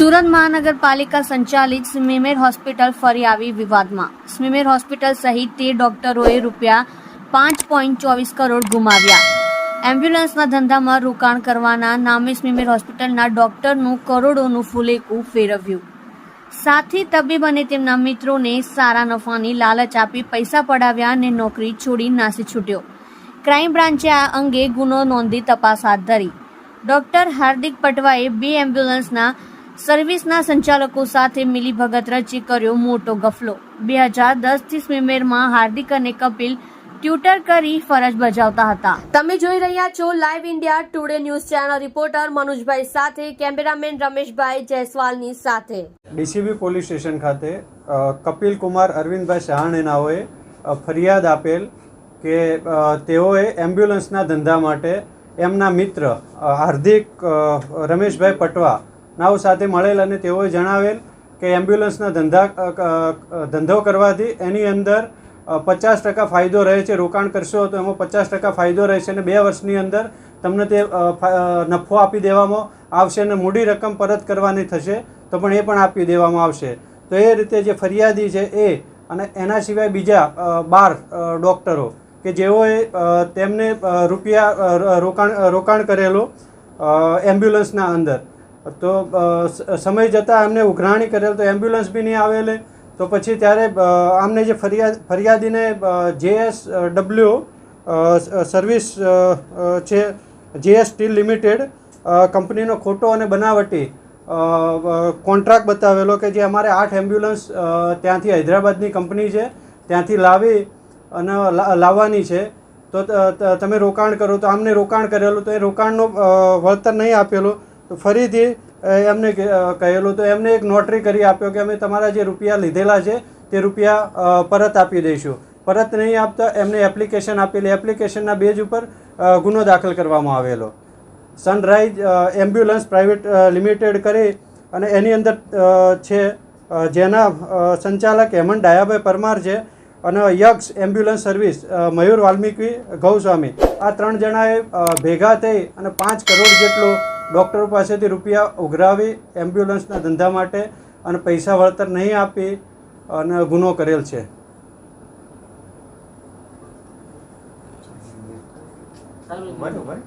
સુરત મહાનગરપાલિકા સંચાલિત સ્મીમેર હોસ્પિટલ ફરી આવી વિવાદમાં। સ્મીમેર હોસ્પિટલ સહિત 13 ડોક્ટરોએ ₹5.24 કરોડ ગુમાવ્યા। એમ્બ્યુલન્સના ધંધામાં રોકાણ કરવાના નામે સ્મીમેર હોસ્પિટલના ડોક્ટરનું કરોડોનું ફુલેકું ફેરવ્યું। સાથી તબીબ અને તેમના મિત્રોને સારા નફાની લાલચ આપી પૈસા પડાવ્યા અને નોકરી છોડી નાસી છૂટ્યો। ક્રાઇમ બ્રાન્ચે આ અંગે ગુનો નોંધી તપાસ હાથ ધરી। ડોક્ટર હાર્દિક પટવાએ 2 એમ્બ્યુલન્સના સર્વિસના સંચાલકો સાથે મિલીભગત રચી કર્યો મોટો ગફલો। 2010થી સ્મીમેરમાં હાર્દિક અને કપિલ ટ્યુટર કરી ફરજ બજાવતા હતા। તમે જોઈ રહ્યા છો live India Today news channel. Reporter મનોજભાઈ સાથે, કેમેરામેન રમેશભાઈ જયસ્વાલની સાથે। ડીસીબી પોલીસ સ્ટેશન ખાતે કપિલ કુમાર અરવિંદભાઈ સહાણે નાઓએ ફરિયાદ આપેલ કે તેઓએ એમ્બ્યુલન્સના ધંધા માટે એમના મિત્ર હાર્દિક રમેશભાઈ પટવા નાઓ સાથે મળેલ અને તેઓએ જણાવેલ કે એમ્બ્યુલન્સના ધંધો કરવાથી એની અંદર 50% ફાયદો રહે છે। રોકાણ કરશો તો એમાં 50% ફાયદો રહેશે અને 2 વર્ષની અંદર તમને તે નફો આપી દેવામાં આવશે અને મૂડી રકમ પરત કરવાની થશે તો પણ એ પણ આપી દેવામાં આવશે। તો એ રીતે જે ફરિયાદી છે એ અને એના સિવાય બીજા 12 ડૉક્ટરો કે જેઓએ તેમને રોકાણ કરેલો એમ્બ્યુલન્સના અંદર, તો સમય જતાં એમને ઉઘરાણી કરેલ તો એમ્બ્યુલન્સ બી નહીં આવેલે। તો પછી ત્યારે આમને જે ફરિયાદીને JSW સર્વિસ છે, JS સ્ટીલ લિમિટેડ કંપનીનો ખોટો અને બનાવટી કોન્ટ્રાક્ટ બતાવેલો કે જે અમારે 8 એમ્બ્યુલન્સ ત્યાંથી હૈદરાબાદની કંપની છે ત્યાંથી અને લાવવાની છે, તો તમે રોકાણ કરો। તો આમને રોકાણ કરેલું તો એ રોકાણનો વળતર નહીં આપેલું તો ફરીથી એમને કહેલું તો એમને એક નોટરી કરી આપ્યો કે અમે તમારા જે રૂપિયા લીધેલા છે તે રૂપિયા પરત આપી દઈશું। પરત નહીં આપતા એમને એપ્લિકેશન આપેલી, એપ્લિકેશનના બેઝ ઉપર ગુનો દાખલ કરવામાં આવેલો। સનરાઈઝ એમ્બ્યુલન્સ પ્રાઇવેટ લિમિટેડ કરી અને એની અંદર છે જેના સંચાલક હેમંત ડાયાભાઈ પરમાર છે અને યક્ષ એમ્બ્યુલન્સ સર્વિસ મયુર વાલ્મીકી ગૌસ્વામી, આ 3 જણાએ ભેગા થઈ અને 5 કરોડ જેટલો ડૉક્ટરો પાસેથી રૂપિયા ઉઘરાવી એમ્બ્યુલન્સના ધંધા માટે અને પૈસા વળતર નહીં આપી અને ગુનો કરેલ છે। બરાબર।